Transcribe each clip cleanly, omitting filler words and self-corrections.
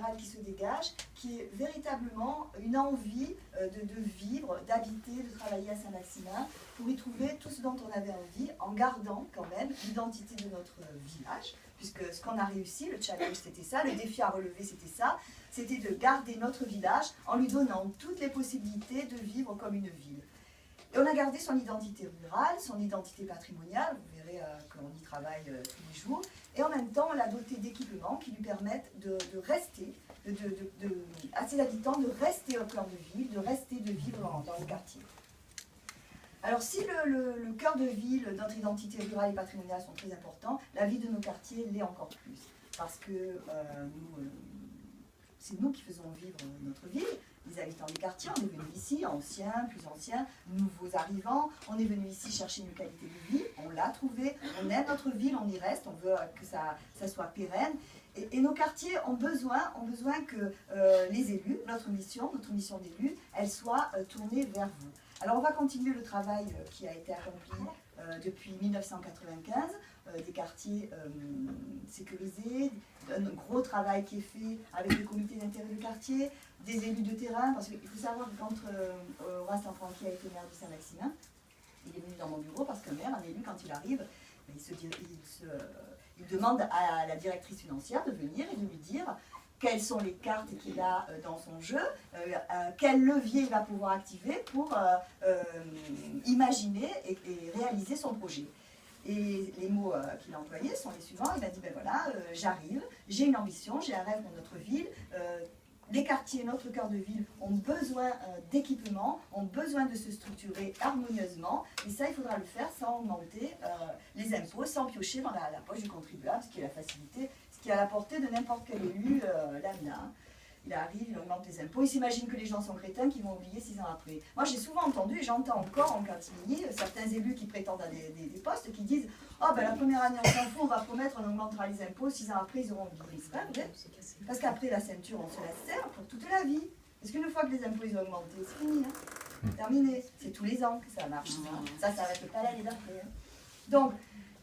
général qui se dégage, qui est véritablement une envie de vivre, d'habiter, de travailler à Saint-Maximin, pour y trouver tout ce dont on avait envie, en gardant quand même l'identité de notre village, puisque ce qu'on a réussi, le challenge c'était ça, le défi à relever c'était ça, c'était de garder notre village en lui donnant toutes les possibilités de vivre comme une ville. Et on a gardé son identité rurale, son identité patrimoniale, vous verrez qu'on y travaille tous les jours, et en même temps on l'a doté d'équipements qui lui permettent de rester, à ses habitants de rester au cœur de ville, de vivre dans le quartier. Alors si le cœur de ville, notre identité rurale et patrimoniale sont très importants, la vie de nos quartiers l'est encore plus, parce que c'est nous qui faisons vivre notre ville. Les habitants du quartier, on est venus ici, anciens, plus anciens, nouveaux arrivants, on est venus ici chercher une qualité de vie, on l'a trouvée, on aime notre ville, on y reste, on veut que ça soit pérenne. Et nos quartiers ont besoin que les élus, notre mission d'élus, elle soit tournée vers vous. Alors on va continuer le travail qui a été accompli depuis 1995, des quartiers sécurisés, un gros travail qui est fait avec le comité d'intérêt du quartier, des élus de terrain, parce qu'il faut savoir que quand Horace Lanfranchi a été maire de Saint-Maximin, il est venu dans mon bureau parce qu'un maire, un élu, quand il arrive, il demande à la directrice financière de venir et de lui dire quelles sont les cartes qu'il a dans son jeu, quel levier il va pouvoir activer pour imaginer et réaliser son projet. Et les mots qu'il a employés sont les suivants. Il a dit, ben voilà, j'arrive, j'ai une ambition, j'ai un rêve pour notre ville. Les quartiers, notre cœur de ville, ont besoin d'équipements, ont besoin de se structurer harmonieusement. Et ça, il faudra le faire sans augmenter les impôts, sans piocher dans la poche du contribuable, ce qui est la facilité, ce qui est à la portée de n'importe quel élu lambda. Il arrive, il augmente les impôts, il s'imagine que les gens sont crétins, qu'ils vont oublier 6 ans après. Moi, j'ai souvent entendu, et j'entends encore en Cantigny, certains élus qui prétendent à des postes, qui disent « Oh, ben la première année, on s'en fout, on va promettre, on augmentera les impôts, 6 ans après, ils auront oublié. » C'est pas vrai. Parce qu'après, la ceinture, on se la serre pour toute la vie. Parce qu'une fois que les impôts ils ont augmenté, c'est fini. Hein. Terminé. C'est tous les ans que ça marche. Ça s'arrête pas l'année d'après. Hein. Donc,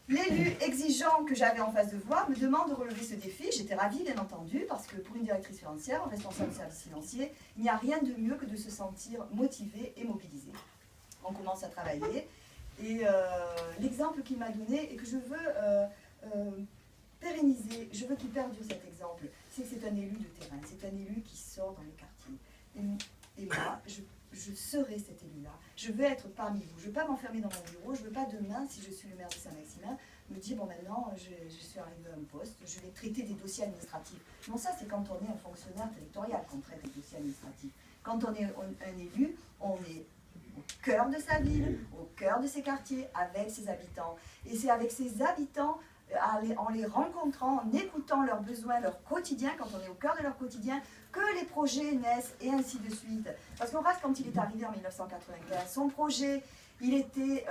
l'élu exigeant que j'avais en face de voix me demande de relever ce défi. J'étais ravie, bien entendu, parce que pour une directrice financière, un responsable de service financier, il n'y a rien de mieux que de se sentir motivé et mobilisé. On commence à travailler. Et l'exemple qu'il m'a donné et que je veux pérenniser, je veux qu'il perdure cet exemple, c'est que c'est un élu de terrain, c'est un élu qui sort dans les quartiers. Et moi, je serai cet élu-là. Je veux être parmi vous. Je ne veux pas m'enfermer dans mon bureau. Je ne veux pas demain, si je suis le maire de Saint-Maximin, me dire, bon maintenant, je suis arrivé à un poste, je vais traiter des dossiers administratifs. Non, ça c'est quand on est un fonctionnaire territorial qu'on traite des dossiers administratifs. Quand on est un élu, on est au cœur de sa ville, au cœur de ses quartiers, avec ses habitants. Et c'est avec ses habitants, en les rencontrant, en écoutant leurs besoins, leur quotidien, quand on est au cœur de leur quotidien, que les projets naissent et ainsi de suite. Parce qu'Horace, quand il est arrivé en 1995, son projet, il était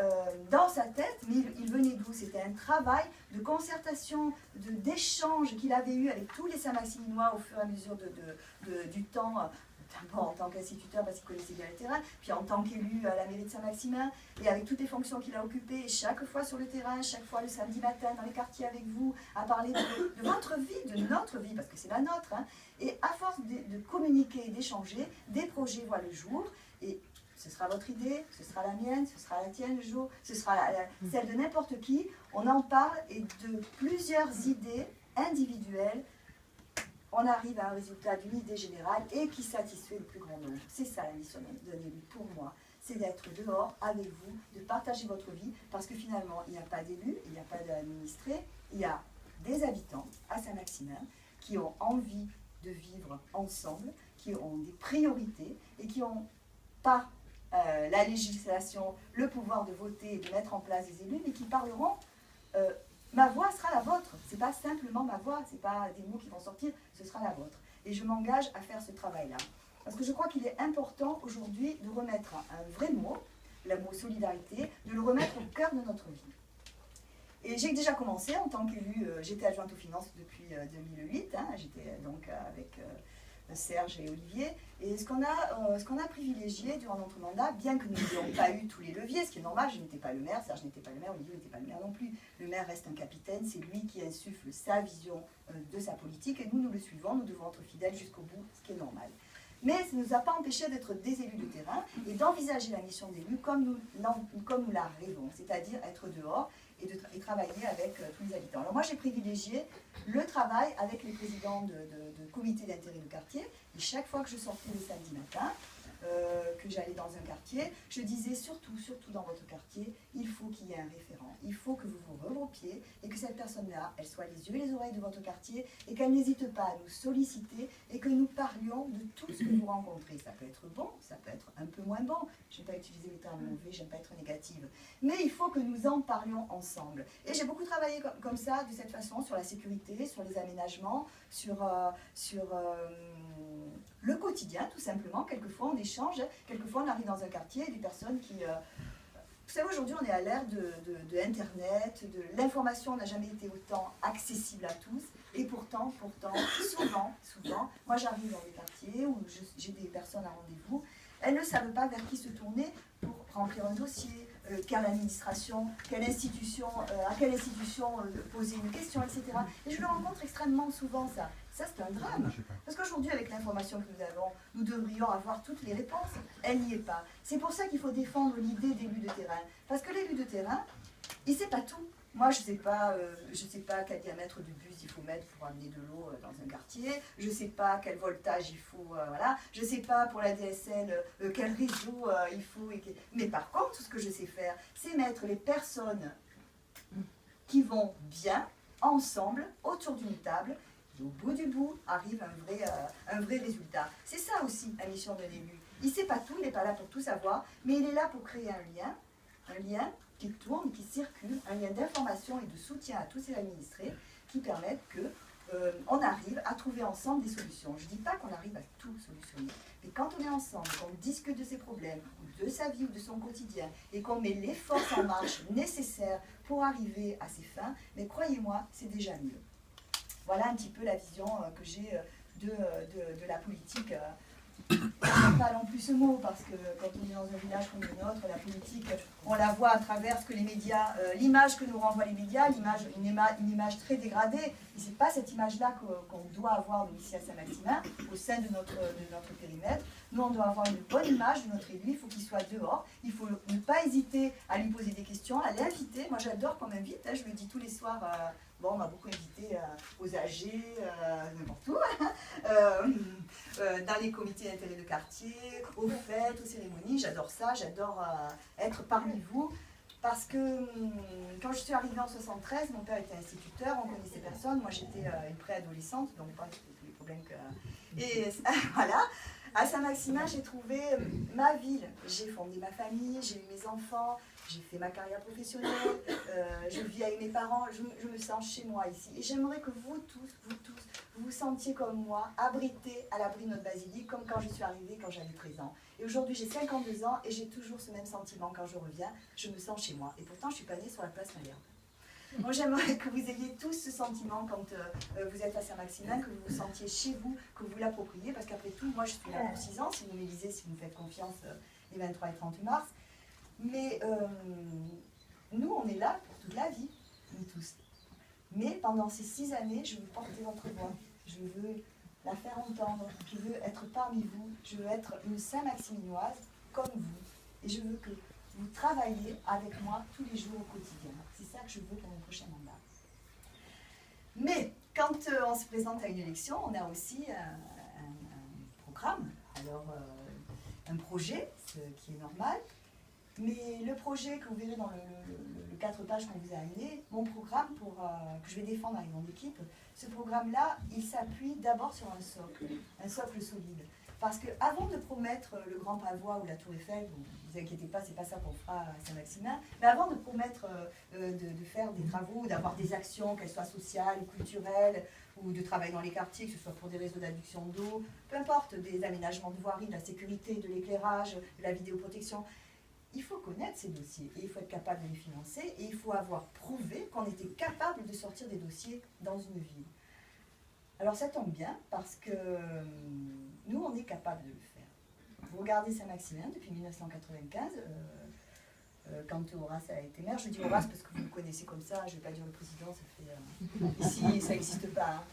dans sa tête, mais il venait d'où? C'était un travail de concertation, d'échange qu'il avait eu avec tous les Saint-Maximinois au fur et à mesure du temps, d'abord en tant qu'instituteur parce qu'il connaissait bien le terrain, puis en tant qu'élu à la mairie de Saint-Maximin, et avec toutes les fonctions qu'il a occupées, chaque fois sur le terrain, chaque fois le samedi matin dans les quartiers avec vous, à parler de votre vie, de notre vie, parce que c'est la nôtre. Hein. Et à force de communiquer et d'échanger, des projets voient le jour, et ce sera votre idée, ce sera la mienne, ce sera la tienne, Jo, ce sera celle de n'importe qui. On en parle, et de plusieurs idées individuelles, on arrive à un résultat d'une idée générale et qui satisfait le plus grand nombre. C'est ça la mission d'un élu pour moi, c'est d'être dehors avec vous, de partager votre vie, parce que finalement, il n'y a pas d'élus, il n'y a pas d'administrés, il y a des habitants à Saint-Maximin qui ont envie de vivre ensemble, qui ont des priorités et qui ont, par la législation, le pouvoir de voter et de mettre en place des élus, mais qui parleront ma voix sera la vôtre. Ce n'est pas simplement ma voix, ce n'est pas des mots qui vont sortir, ce sera la vôtre. Et je m'engage à faire ce travail-là. Parce que je crois qu'il est important aujourd'hui de remettre un vrai mot, le mot solidarité, de le remettre au cœur de notre vie. Et j'ai déjà commencé en tant qu'élu, j'étais adjointe aux finances depuis 2008, hein, j'étais donc avec Serge et Olivier. Et ce qu'on a privilégié durant notre mandat, bien que nous n'ayons pas eu tous les leviers, ce qui est normal, je n'étais pas le maire, Serge n'était pas le maire, Olivier n'était pas le maire non plus. Le maire reste un capitaine, c'est lui qui insuffle sa vision de sa politique et nous le suivons, nous devons être fidèles jusqu'au bout, ce qui est normal. Mais ça ne nous a pas empêché d'être des élus de terrain et d'envisager la mission d'élu comme nous la rêvons, c'est-à-dire être dehors et travailler avec tous les habitants. Alors moi j'ai privilégié le travail avec les présidents de comités d'intérêt de quartier et chaque fois que je sortais le samedi matin, que j'allais dans un quartier, je disais surtout dans votre quartier, il faut qu'il y ait un référent, il faut que vous vous regroupiez et que cette personne-là, elle soit les yeux et les oreilles de votre quartier et qu'elle n'hésite pas à nous solliciter et que nous parlions de tout ce que vous rencontrez. Ça peut être bon, ça peut être un peu moins bon, je n'aime pas utiliser les termes mauvais, je n'aime pas être négative, mais il faut que nous en parlions ensemble. Et j'ai beaucoup travaillé comme ça, de cette façon, sur la sécurité, sur les aménagements, sur le quotidien, tout simplement. Quelquefois, on échange. Quelquefois, on arrive dans un quartier et des personnes qui... Vous savez, aujourd'hui, on est à l'ère de Internet, de l'information n'a jamais été autant accessible à tous. Et pourtant, souvent, moi, j'arrive dans des quartiers où j'ai des personnes à rendez-vous. Elles ne savent pas vers qui se tourner pour remplir un dossier, quelle administration, à quelle institution poser une question, etc. Et je le rencontre extrêmement souvent, ça. Ça, c'est un drame. Parce qu'aujourd'hui, avec l'information que nous avons, nous devrions avoir toutes les réponses. Elle n'y est pas. C'est pour ça qu'il faut défendre l'idée d'élu de terrain. Parce que l'élu de terrain, il ne sait pas tout. Moi, je ne sais pas quel diamètre de bus il faut mettre pour amener de l'eau dans un quartier. Je ne sais pas quel voltage il faut, voilà. Je ne sais pas pour la DSL quel réseau il faut. Mais par contre, tout ce que je sais faire, c'est mettre les personnes qui vont bien, ensemble, autour d'une table. Et au bout du bout, arrive un vrai résultat. C'est ça aussi, la mission d'un élu. Il ne sait pas tout, il n'est pas là pour tout savoir, mais il est là pour créer un lien qui tourne, qui circule, un lien d'information et de soutien à tous ces administrés qui permettent qu'on arrive à trouver ensemble des solutions. Je ne dis pas qu'on arrive à tout solutionner, mais quand on est ensemble, qu'on discute de ses problèmes, ou de sa vie ou de son quotidien, et qu'on met les forces en marche nécessaires pour arriver à ses fins, mais croyez-moi, c'est déjà mieux. Voilà un petit peu la vision que j'ai de la politique. Je n'aime pas non plus ce mot, parce que quand on est dans un village comme le nôtre, la politique, on la voit à travers ce que les médias, l'image que nous renvoient les médias, une image très dégradée. Et ce n'est pas cette image-là qu'on doit avoir nous, ici à Saint-Maximin, au sein de notre périmètre. Nous, on doit avoir une bonne image de notre élu, il faut qu'il soit dehors, il faut ne pas hésiter à lui poser des questions, à l'inviter. Moi, j'adore qu'on m'invite, hein, je le dis tous les soirs. Bon, on m'a beaucoup invité aux AG, n'importe où, dans les comités d'intérêt de quartier, aux fêtes, aux cérémonies. J'adore ça, j'adore être parmi vous. Parce que quand je suis arrivée en 73, mon père était instituteur, on connaissait personne. Moi, j'étais une préadolescente, donc pas tous les problèmes que... Et voilà, à Saint-Maximin, j'ai trouvé ma ville. J'ai fondé ma famille, j'ai eu mes enfants, j'ai fait ma carrière professionnelle, je vis avec mes parents, je me sens chez moi ici. Et j'aimerais que vous tous, vous vous sentiez comme moi, abrités à l'abri de notre basilique, comme quand je suis arrivée, quand j'avais 13 ans. Et aujourd'hui, j'ai 52 ans et j'ai toujours ce même sentiment quand je reviens, je me sens chez moi. Et pourtant, je suis pas née sur la place Malherbe. Moi, j'aimerais que vous ayez tous ce sentiment quand vous êtes à Saint-Maximin, que vous vous sentiez chez vous, que vous l'appropriez, parce qu'après tout, moi, je suis là pour 6 ans, si vous m'élisez, si vous me faites confiance les 23 et 30 mars. Mais nous, on est là pour toute la vie, nous tous. Mais pendant ces 6 années, je veux porter votre voix. Je veux la faire entendre. Je veux être parmi vous. Je veux être une Saint-Maximinoise comme vous. Et je veux que vous travailliez avec moi tous les jours au quotidien. C'est ça que je veux pour mon prochain mandat. Mais quand on se présente à une élection, on a aussi un programme. Alors, un projet, ce qui est normal. Mais le projet que vous verrez dans le 4 pages qu'on vous a amené, mon programme que je vais défendre avec mon équipe, ce programme-là, il s'appuie d'abord sur un socle solide. Parce qu'avant de promettre le Grand Pavois ou la Tour Eiffel, ne vous inquiétez pas, c'est pas ça qu'on fera à Saint-Maximin, mais avant de promettre de faire des travaux, d'avoir des actions, qu'elles soient sociales ou culturelles, ou de travailler dans les quartiers, que ce soit pour des réseaux d'adduction d'eau, peu importe, des aménagements de voirie, de la sécurité, de l'éclairage, de la vidéoprotection, il faut connaître ces dossiers et il faut être capable de les financer et il faut avoir prouvé qu'on était capable de sortir des dossiers dans une ville. Alors ça tombe bien parce que capable de le faire. Vous regardez Saint-Maximin depuis 1995, quand Horace a été maire, je dis Horace parce que vous le connaissez comme ça, je ne vais pas dire le président, ça fait... ici, ça n'existe pas, hein.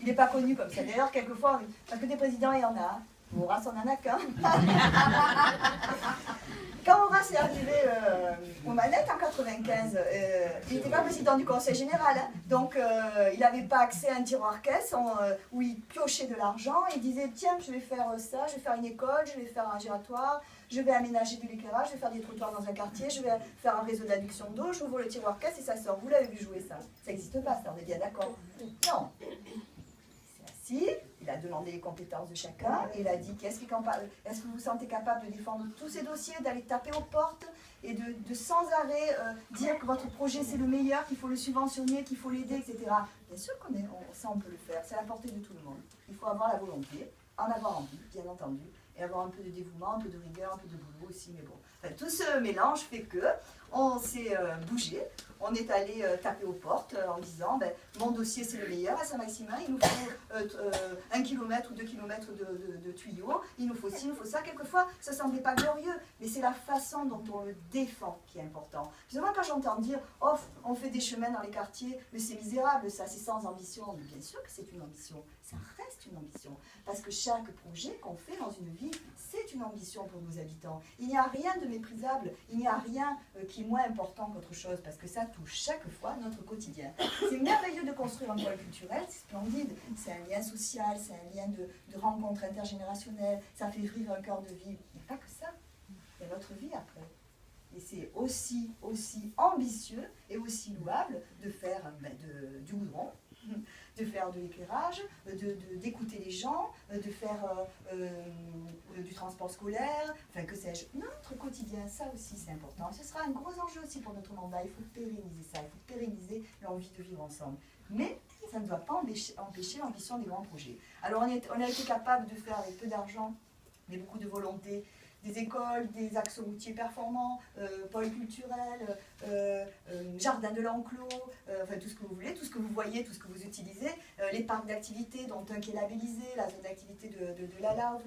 Il n'est pas connu comme ça. D'ailleurs, quelquefois, parce que des présidents, il y en a. Horace, on n'en a qu'un. Quand Horace est arrivé aux manettes en 95, il n'était pas président du conseil général, hein, donc il n'avait pas accès à un tiroir caisse où il piochait de l'argent. Il disait tiens, je vais faire ça, je vais faire une école, je vais faire un giratoire, je vais aménager de l'éclairage, je vais faire des trottoirs dans un quartier, je vais faire un réseau d'adduction d'eau, j'ouvre le tiroir caisse et ça sort. Vous l'avez vu jouer ça? Ça n'existe pas, ça, on est bien d'accord? Non. C'est assis. Il a demandé les compétences de chacun et il a dit est-ce que vous vous sentez capable de défendre tous ces dossiers, d'aller taper aux portes et de sans arrêt dire que votre projet c'est le meilleur, qu'il faut le subventionner, qu'il faut l'aider, etc. Bien sûr ça on peut le faire, c'est à la portée de tout le monde. Il faut avoir la volonté, en avoir envie, bien entendu, et avoir un peu de dévouement, un peu de rigueur, un peu de boulot aussi, mais bon. Enfin, tout ce mélange fait que on s'est bougé, on est allé taper aux portes en disant mon dossier c'est le meilleur à Saint-Maximin, il nous faut 1 km ou 2 km de tuyaux, il nous faut ci, il nous faut ça. Quelquefois ça ne semblait pas glorieux, mais c'est la façon dont on le défend qui est important. Justement quand j'entends dire oh, on fait des chemins dans les quartiers, mais c'est misérable ça, c'est sans ambition. Mais bien sûr que c'est une ambition, ça reste une ambition, parce que chaque projet qu'on fait dans une ville, c'est une ambition pour nos habitants. Il n'y a rien de méprisable, il n'y a rien qui est moins important qu'autre chose, parce que ça touche chaque fois notre quotidien. C'est merveilleux de construire un pôle culturel, c'est splendide, c'est un lien social, c'est un lien de rencontre intergénérationnelle, ça fait vivre un cœur de ville. Mais pas que ça, il y a notre vie après. Et c'est aussi ambitieux et aussi louable de faire du goudron, de faire de l'éclairage, d'écouter les gens, de faire du transport scolaire, enfin que sais-je. Notre quotidien, ça aussi c'est important. Ce sera un gros enjeu aussi pour notre mandat. Il faut pérenniser ça, il faut pérenniser l'envie de vivre ensemble. Mais ça ne doit pas empêcher l'ambition des grands projets. Alors on a été capable de faire avec peu d'argent, mais beaucoup de volonté, des écoles, des axes routiers performants, pôles culturels, jardin de l'enclos, enfin tout ce que vous voulez, tout ce que vous voyez, tout ce que vous utilisez, les parcs d'activité, dont un qui est labellisé, la zone d'activité de la Larve.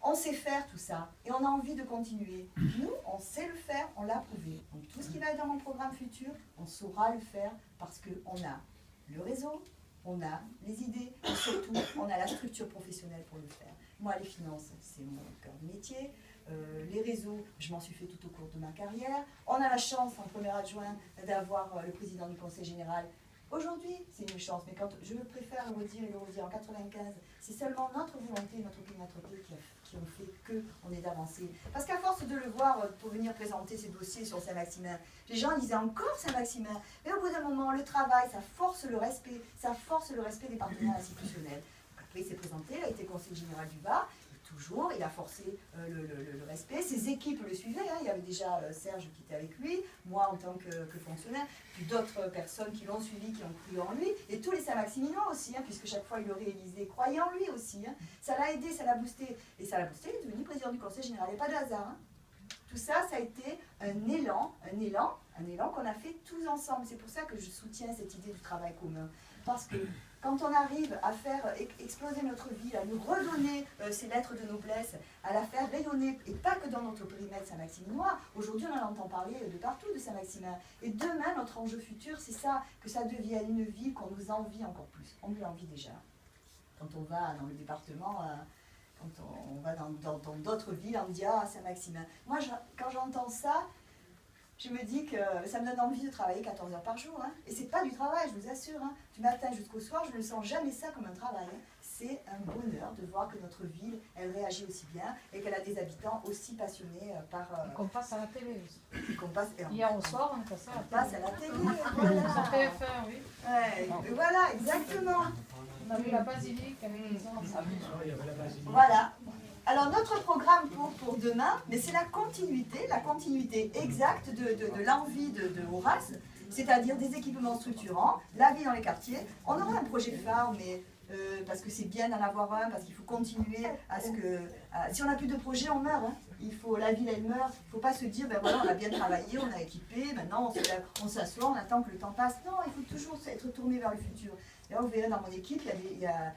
On sait faire tout ça et on a envie de continuer. Nous, on sait le faire, on l'a prouvé. Donc tout ce qui va être dans mon programme futur, on saura le faire parce qu'on a le réseau, on a les idées et surtout on a la structure professionnelle pour le faire. Moi, les finances, c'est mon cœur de métier. Les réseaux, je m'en suis fait tout au cours de ma carrière. On a la chance, en premier adjoint, d'avoir le président du conseil général. Aujourd'hui, c'est une chance, mais quand je préfère le redire et le redire en 95, c'est seulement notre volonté, notre opiniâtreté qui ont fait qu'on est d'avancée. Parce qu'à force de le voir pour venir présenter ses dossiers sur Saint-Maximin, les gens disaient encore Saint-Maximin, mais au bout d'un moment, le travail, ça force le respect des partenaires institutionnels. Après, il s'est présenté, il a été conseiller général du Var. Toujours, il a forcé le respect, ses équipes le suivaient, hein. Il y avait déjà Serge qui était avec lui, moi en tant que fonctionnaire, puis d'autres personnes qui l'ont suivi, qui ont cru en lui, et tous les Saint-Maximinois aussi, hein, puisque chaque fois il le réalisait, croyaient en lui aussi, hein. Ça l'a aidé, ça l'a boosté, et ça l'a boosté, il est devenu président du conseil général, il n'y a pas de hasard. Hein. Tout ça, ça a été un élan qu'on a fait tous ensemble, c'est pour ça que je soutiens cette idée du travail commun, parce que quand on arrive à faire exploser notre ville, à nous redonner ces lettres de noblesse, à la faire rayonner, et pas que dans notre périmètre Saint-Maximinois, aujourd'hui on en entend parler de partout de Saint-Maximin. Et demain, notre enjeu futur, c'est ça, que ça devienne une ville qu'on nous envie encore plus. On nous l'envie déjà. Quand on va dans le département, quand on va dans d'autres villes, on me dit « Ah, Saint-Maximin ». Moi, quand j'entends ça, je me dis que ça me donne envie de travailler 14 heures par jour. Hein. Et c'est pas du travail, je vous assure. Hein. Du matin jusqu'au soir, je ne sens jamais ça comme un travail. Hein. C'est un bonheur de voir que notre ville, elle réagit aussi bien et qu'elle a des habitants aussi passionnés par... qu'on passe à la télé aussi. Hier au soir, on passe à la télé. Voilà. Ça fait faire, oui. Ouais, voilà, exactement. On a vu la basilique avec les enfants. Voilà. Alors notre programme pour demain, mais c'est la continuité exacte de l'envie de Horace, c'est-à-dire des équipements structurants, la vie dans les quartiers. On aura un projet phare, mais parce que c'est bien d'en avoir un, parce qu'il faut continuer à ce que... si on n'a plus de projet, on meurt. Hein. La ville, elle meurt. Il ne faut pas se dire, ben voilà, on a bien travaillé, on a équipé, maintenant on s'assoit, on attend que le temps passe. Non, il faut toujours être tourné vers le futur. Et là, vous verrez dans mon équipe, il y a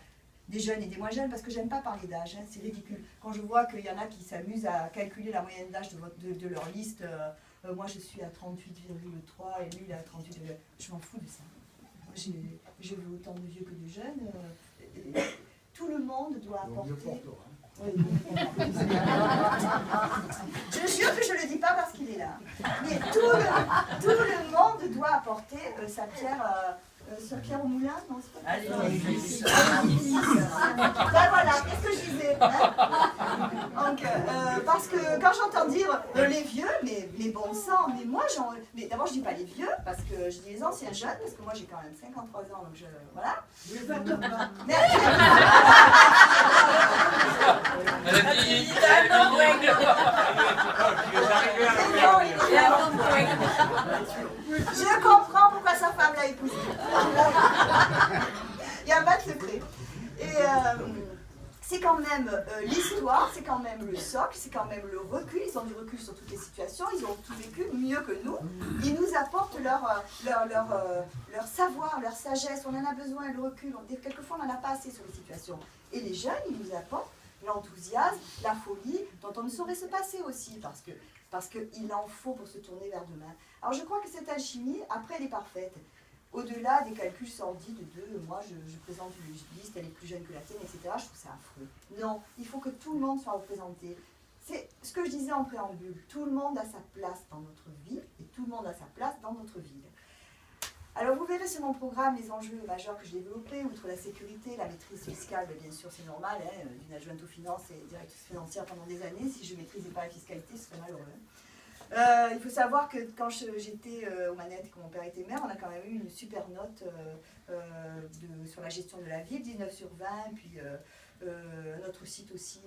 des jeunes et des moins jeunes, parce que j'aime pas parler d'âge, hein, c'est ridicule. Quand je vois qu'il y en a qui s'amusent à calculer la moyenne d'âge de leur liste, moi je suis à 38,3 et lui il est à 38, je m'en fous de ça. J'ai vu autant de vieux que de jeunes. Tout le monde doit apporter... Oui, je jure que je ne le dis pas parce qu'il est là. Mais tout le monde doit apporter sa pierre au moulin, non, c'est pas ça. Ben voilà, qu'est-ce que je disais, hein. Donc, parce que quand j'entends dire les vieux, mais bon sang, mais moi, mais d'abord je dis pas les vieux, parce que je dis les anciens jeunes, parce que moi j'ai quand même 53 ans, donc je... Voilà. Je comprends pourquoi sa femme l'a épousé. Il n'y a pas de secret. Et c'est quand même l'histoire, c'est quand même le socle, c'est quand même le recul. Ils ont du recul sur toutes les situations, ils ont tout vécu mieux que nous. Ils nous apportent leur savoir, leur sagesse. On en a besoin, le recul. Quelquefois, on n'en a pas assez sur les situations. Et les jeunes, ils nous apportent l'enthousiasme, la folie, dont on ne saurait se passer aussi, parce qu'il en faut pour se tourner vers demain. Alors je crois que cette alchimie, après, elle est parfaite. Au-delà des calculs sordides de moi, je présente une liste, elle est plus jeune que la tienne, etc., je trouve ça affreux. Non, il faut que tout le monde soit représenté. C'est ce que je disais en préambule, tout le monde a sa place dans notre vie, et tout le monde a sa place dans notre ville. Alors vous verrez sur mon programme les enjeux majeurs que j'ai développés, outre la sécurité, la maîtrise fiscale, bien sûr c'est normal, hein, d'une adjointe aux finances et directrice financière pendant des années, si je ne maîtrisais pas la fiscalité, ce serait malheureux. Il faut savoir que quand j'étais aux manettes et que mon père était maire, on a quand même eu une super note sur la gestion de la ville, 19 sur 20, puis notre site aussi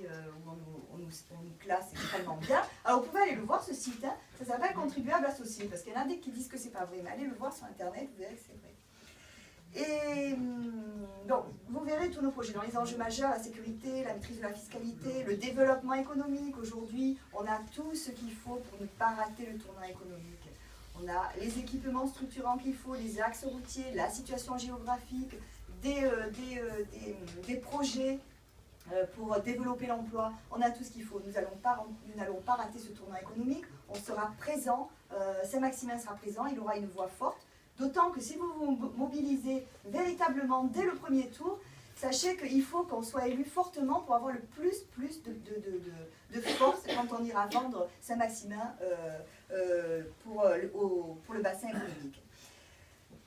où on nous classe extrêmement bien. Alors vous pouvez aller le voir ce site, hein, ça s'appelle Contribuable Associé, parce qu'il y en a des qui disent que c'est pas vrai, mais allez le voir sur internet, vous verrez que c'est vrai. Et donc, vous verrez tous nos projets dans les enjeux majeurs, la sécurité, la maîtrise de la fiscalité, le développement économique. Aujourd'hui, on a tout ce qu'il faut pour ne pas rater le tournant économique. On a les équipements structurants qu'il faut, les axes routiers, la situation géographique, des projets pour développer l'emploi. On a tout ce qu'il faut. Nous n'allons pas rater ce tournant économique. On sera présent, Saint-Maximin sera présent, il aura une voix forte. D'autant que si vous vous mobilisez véritablement dès le premier tour, sachez qu'il faut qu'on soit élu fortement pour avoir le plus de force quand on ira vendre Saint-Maximin pour le bassin économique.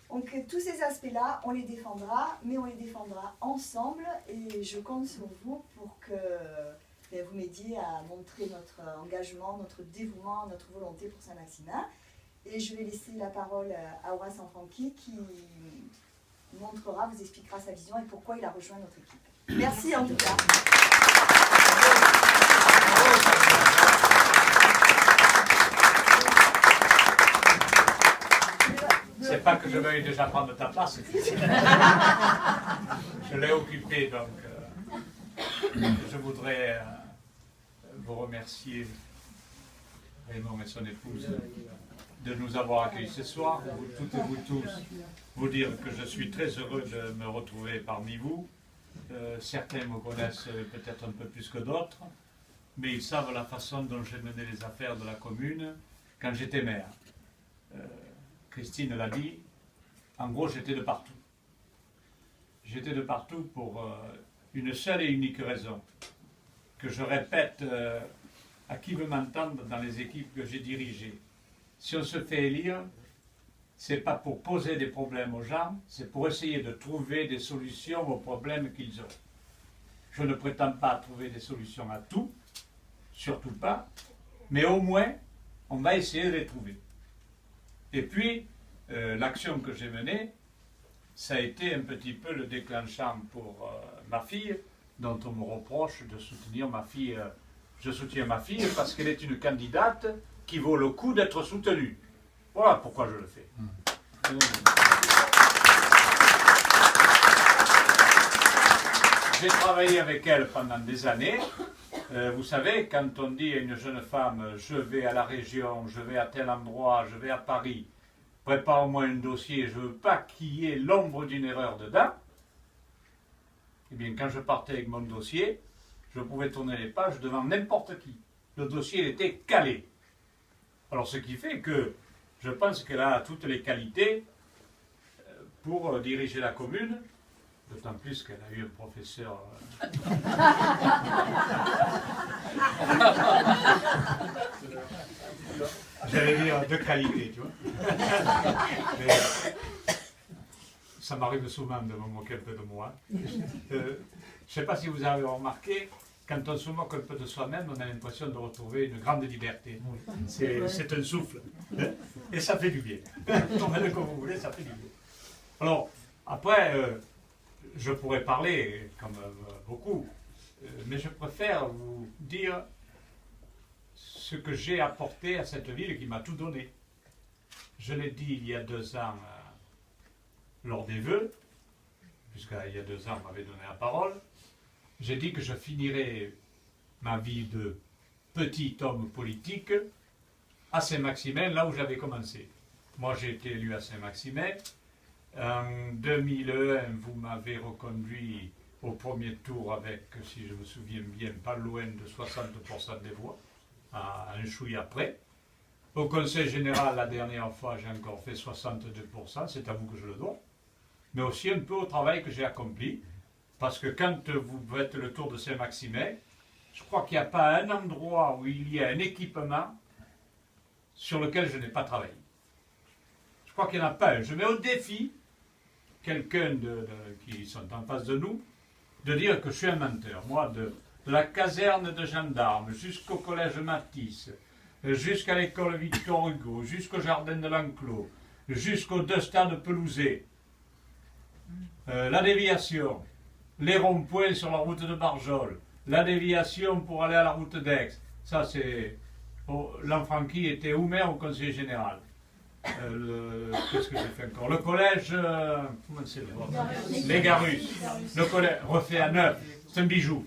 Donc tous ces aspects-là, on les défendra, mais on les défendra ensemble et je compte sur vous pour que vous m'aidiez à montrer notre engagement, notre dévouement, notre volonté pour Saint-Maximin. Et je vais laisser la parole à Horace Sanfranchi qui montrera, vous expliquera sa vision et pourquoi il a rejoint notre équipe. Merci en tout cas. C'est pas que je veuille déjà prendre ta place. Je l'ai occupée, donc je voudrais vous remercier, Raymond et son épouse, de nous avoir accueillis ce soir, vous toutes et vous tous, vous dire que je suis très heureux de me retrouver parmi vous. Certains me connaissent peut-être un peu plus que d'autres, mais ils savent la façon dont j'ai mené les affaires de la commune quand j'étais maire. Christine l'a dit, en gros j'étais de partout. J'étais de partout pour une seule et unique raison, que je répète à qui veut m'entendre dans les équipes que j'ai dirigées. Si on se fait élire, ce n'est pas pour poser des problèmes aux gens, c'est pour essayer de trouver des solutions aux problèmes qu'ils ont. Je ne prétends pas trouver des solutions à tout, surtout pas, mais au moins, on va essayer de les trouver. Et puis, l'action que j'ai menée, ça a été un petit peu le déclenchant pour ma fille, dont on me reproche de soutenir ma fille. Je soutiens ma fille parce qu'elle est une candidate qui vaut le coup d'être soutenue. Voilà pourquoi je le fais. J'ai travaillé avec elle pendant des années. Vous savez, quand on dit à une jeune femme « je vais à la région, je vais à tel endroit, je vais à Paris », prépare-moi un dossier, je ne veux pas qu'il y ait l'ombre d'une erreur dedans. eh bien, quand je partais avec mon dossier, je pouvais tourner les pages devant n'importe qui. Le dossier était calé. Alors, ce qui fait que je pense qu'elle a toutes les qualités pour diriger la commune, d'autant plus qu'elle a eu un professeur... J'allais dire de qualité, tu vois. Mais, ça m'arrive souvent de me moquer un peu de moi. Je ne sais pas si vous avez remarqué, quand on se moque un peu de soi-même, on a l'impression de retrouver une grande liberté. C'est un souffle. Et ça fait du bien. Tournez-le comme vous voulez, ça fait du bien. Alors, après, je pourrais parler, comme beaucoup, mais je préfère vous dire ce que j'ai apporté à cette ville qui m'a tout donné. Je l'ai dit il y a 2 ans lors des vœux, puisqu'il y a 2 ans on m'avait donné la parole. J'ai dit que je finirais ma vie de petit homme politique à Saint-Maximin, là où j'avais commencé. Moi, j'ai été élu à Saint-Maximin. En 2001, vous m'avez reconduit au premier tour avec, si je me souviens bien, pas loin de 60% des voix, à un chouïa après. Au Conseil général, la dernière fois, j'ai encore fait 62%, c'est à vous que je le dois. Mais aussi un peu au travail que j'ai accompli. Parce que quand vous faites le tour de Saint-Maximin, je crois qu'il n'y a pas un endroit où il y a un équipement sur lequel je n'ai pas travaillé. Je crois qu'il n'y en a pas un. Je mets au défi quelqu'un qui sont en face de nous de dire que je suis un menteur. Moi, de la caserne de gendarmes jusqu'au collège Matisse, jusqu'à l'école Victor Hugo, jusqu'au jardin de l'Enclos, jusqu'aux 2 stades pelousés, la déviation, les ronds-points sur la route de Barjol, la déviation pour aller à la route d'Aix. Ça, c'est... L'Enfranqui était ou maire au conseil général. Qu'est-ce que j'ai fait encore? Le collège... comment c'est le nom? Les Garus. Le collège refait à neuf. C'est un bijou.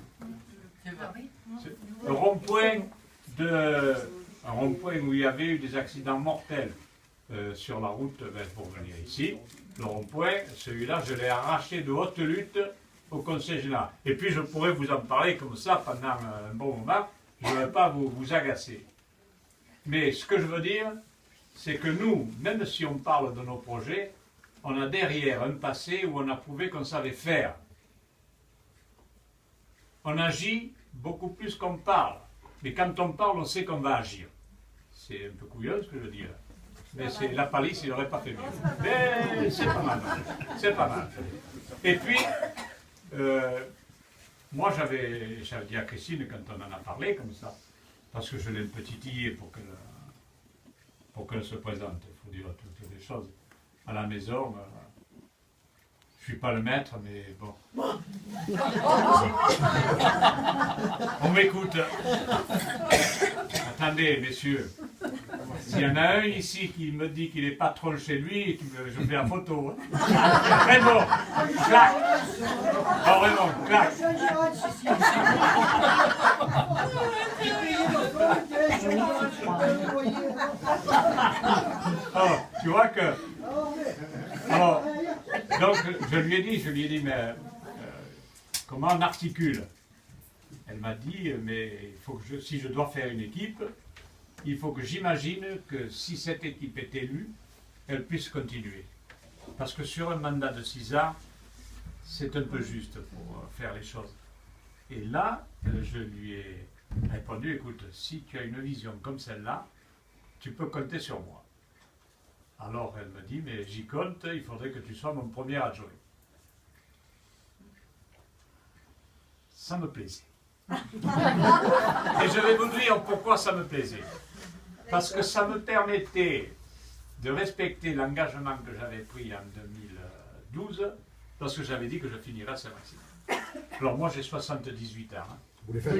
Le rond-point un rond-point où il y avait eu des accidents mortels sur la route pour venir ici. Le rond-point, celui-là, je l'ai arraché de haute lutte au Conseil général. Et puis je pourrais vous en parler comme ça pendant un bon moment, je ne vais pas vous agacer. Mais ce que je veux dire, c'est que nous, même si on parle de nos projets, on a derrière un passé où on a prouvé qu'on savait faire. On agit beaucoup plus qu'on parle. Mais quand on parle, on sait qu'on va agir. C'est un peu couillon ce que je dis là. Mais c'est la palisse, il n'aurait pas fait mieux. Mais c'est pas mal. C'est pas mal. Et puis, moi j'avais dit à Christine quand on en a parlé comme ça, parce que je l'ai un petit titillé pour qu'elle se présente, il faut dire toutes les choses. À la maison, je ne suis pas le maître, mais bon. On m'écoute. Attendez, messieurs. S'il y en a un ici qui me dit qu'il est patron chez lui, je fais la photo. Très bon. Clac. Oh, vraiment, clac. Oh, tu vois que... Alors, donc, je lui ai dit, mais comment on articule? Elle m'a dit, mais il faut que si je dois faire une équipe, il faut que j'imagine que si cette équipe est élue, elle puisse continuer. Parce que sur un mandat de 6 ans, c'est un peu juste pour faire les choses. Et là, je lui ai répondu, écoute, si tu as une vision comme celle-là, tu peux compter sur moi. Alors elle me dit, mais j'y compte, il faudrait que tu sois mon premier adjoint. Ça me plaisait. Et je vais vous dire pourquoi ça me plaisait. Parce que ça me permettait de respecter l'engagement que j'avais pris en 2012, parce que j'avais dit que je finirais à Saint-Maximin. Alors moi j'ai 78 ans. Hein. Vous voulez faire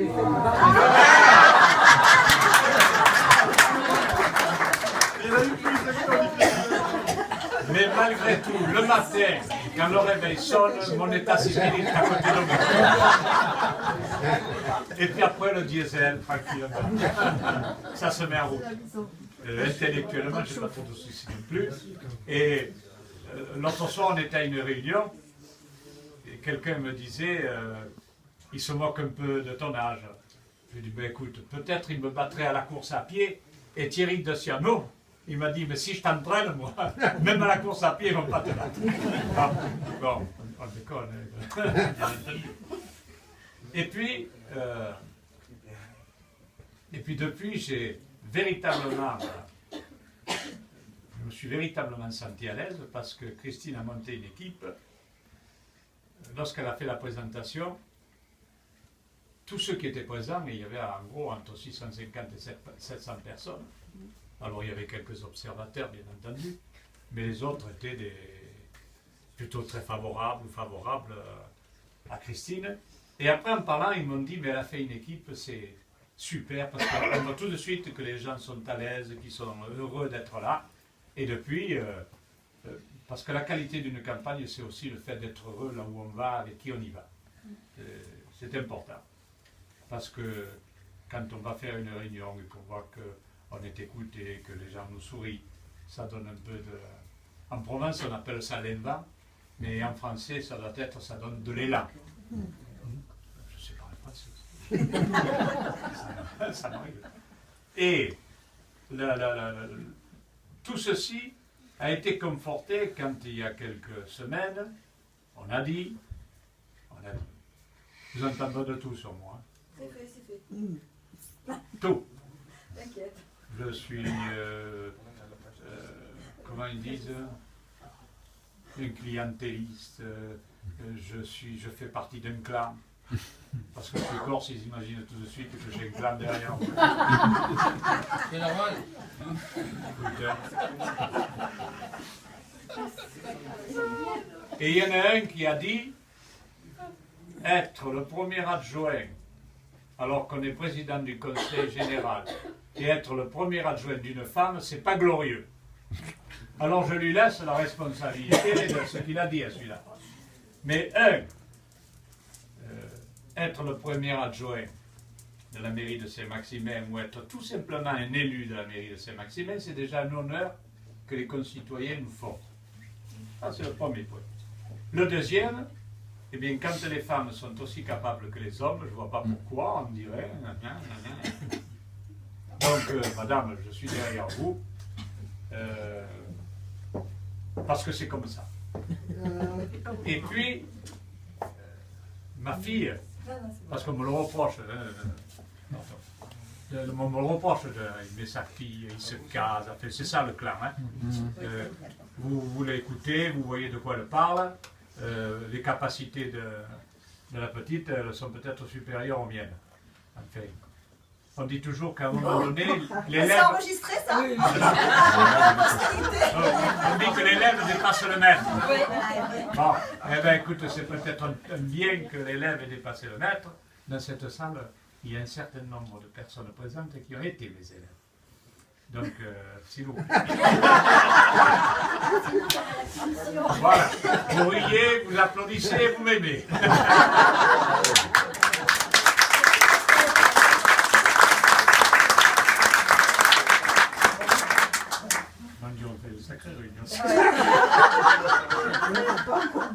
Mais malgré tout, le matin, quand le réveil sonne, mon état civil est à côté de moi. Et puis après le diesel, tranquillement. Ça se met en route. Intellectuellement, je n'ai pas trop de soucis non plus. Et l'autre soir, on était à une réunion. Et quelqu'un me disait, il se moque un peu de ton âge. Je lui ai dit, ben écoute, peut-être il me battrait à la course à pied, et Thierry de Siano, il m'a dit, mais si je t'entraîne, moi, même à la course à pied, ils ne vont pas te battre. Bon, on déconne. Et puis depuis, je me suis véritablement senti à l'aise parce que Christine a monté une équipe. Lorsqu'elle a fait la présentation, tous ceux qui étaient présents, et il y avait en gros entre 650 et 700 personnes, alors il y avait quelques observateurs bien entendu, mais les autres étaient plutôt très favorables à Christine. Et après en parlant, ils m'ont dit, mais elle a fait une équipe, c'est super, parce qu'on voit tout de suite que les gens sont à l'aise, qu'ils sont heureux d'être là. Et depuis, parce que la qualité d'une campagne, c'est aussi le fait d'être heureux là où on va, avec qui on y va. C'est important. Parce que quand on va faire une réunion et qu'on voit qu'on est écouté, que les gens nous sourient, ça donne un peu de... En Provence, on appelle ça l'élan, mais en français, ça doit être, ça donne de l'élan. Je sais pas en français. Ça m'arrive. Et tout ceci a été conforté quand il y a quelques semaines, on a dit, vous entendez de tout sur moi. C'est fait, c'est fait. Tout. T'inquiète. Je suis, comment ils disent, un clientéliste, je fais partie d'un clan. Parce que je suis corse, ils imaginent tout de suite que j'ai un clan derrière moi. C'est normal. Et il y en a un qui a dit être le premier adjoint, alors qu'on est président du conseil général, et être le premier adjoint d'une femme, c'est pas glorieux. Alors je lui laisse la responsabilité de ce qu'il a dit à celui-là. Mais être le premier adjoint de la mairie de Saint-Maximin ou être tout simplement un élu de la mairie de Saint-Maximin, c'est déjà un honneur que les concitoyens nous font. Ça, c'est le premier point. Le deuxième, eh bien, quand les femmes sont aussi capables que les hommes, je ne vois pas pourquoi, on dirait... Donc, madame, je suis derrière vous, parce que c'est comme ça. Et puis, ma fille, parce qu'on me le reproche, on me le reproche, il met sa fille, il se case, enfin, c'est ça le clan. Hein. Vous l'écoutez, vous voyez de quoi elle parle, les capacités de la petite, elles sont peut-être supérieures aux miennes. Enfin, on dit toujours qu'à un moment donné, l'élève... C'est enregistré ça. On dit que l'élève dépasse le maître. Bon, eh bien écoute, c'est peut-être un bien que l'élève ait dépassé le maître. Dans cette salle, il y a un certain nombre de personnes présentes qui ont été mes élèves. Donc, s'il vous plaît. Voilà. Vous riez, vous applaudissez, vous m'aimez.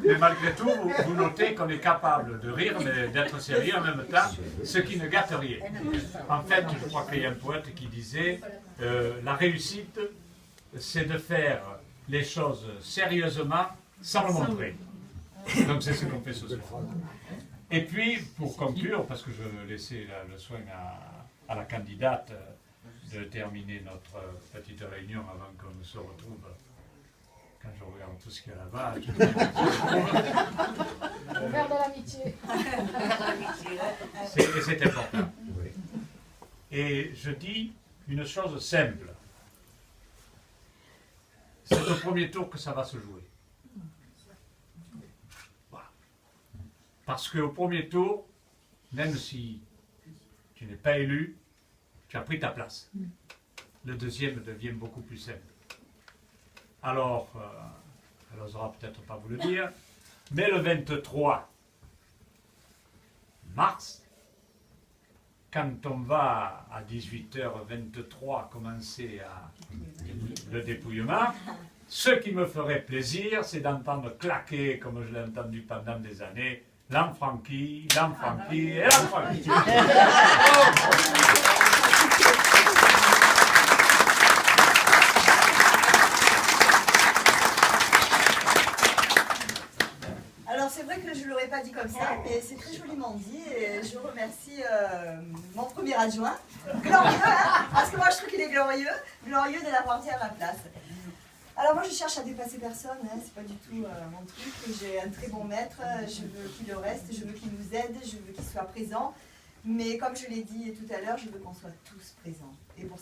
Mais malgré tout, vous notez qu'on est capable de rire, mais d'être sérieux en même temps, ce qui ne gâte rien. En fait, je crois qu'il y a un poète qui disait la réussite, c'est de faire les choses sérieusement sans le montrer. Donc c'est ce qu'on fait ce soir. Et puis, pour conclure, parce que je laissais le soin à la candidate de terminer notre petite réunion avant qu'on ne se retrouve, quand je regarde tout ce qu'il y a là-bas. Le verre de l'amitié. C'est important. Et je dis une chose simple. C'est au premier tour que ça va se jouer. Voilà. Parce qu'au premier tour, même si tu n'es pas élu, tu as pris ta place. Le deuxième devient beaucoup plus simple. Alors, elle n'osera peut-être pas vous le dire, mais le 23 mars, quand on va à 18h23 commencer le dépouillement, Ce qui me ferait plaisir, c'est d'entendre claquer, comme je l'ai entendu pendant des années, l'Enfranqui, l'Enfranqui et l'Enfranqui. Alors c'est vrai que je ne l'aurais pas dit comme ça, mais c'est très joliment dit et je remercie mon premier adjoint, glorieux, hein, parce que moi je trouve qu'il est glorieux de l'avoir dit à ma place. Alors moi je cherche à dépasser personne, hein, c'est pas du tout mon truc, j'ai un très bon maître, je veux qu'il reste, je veux qu'il nous aide, je veux qu'il soit présent, mais comme je l'ai dit tout à l'heure, je veux qu'on soit tous présents. Et pour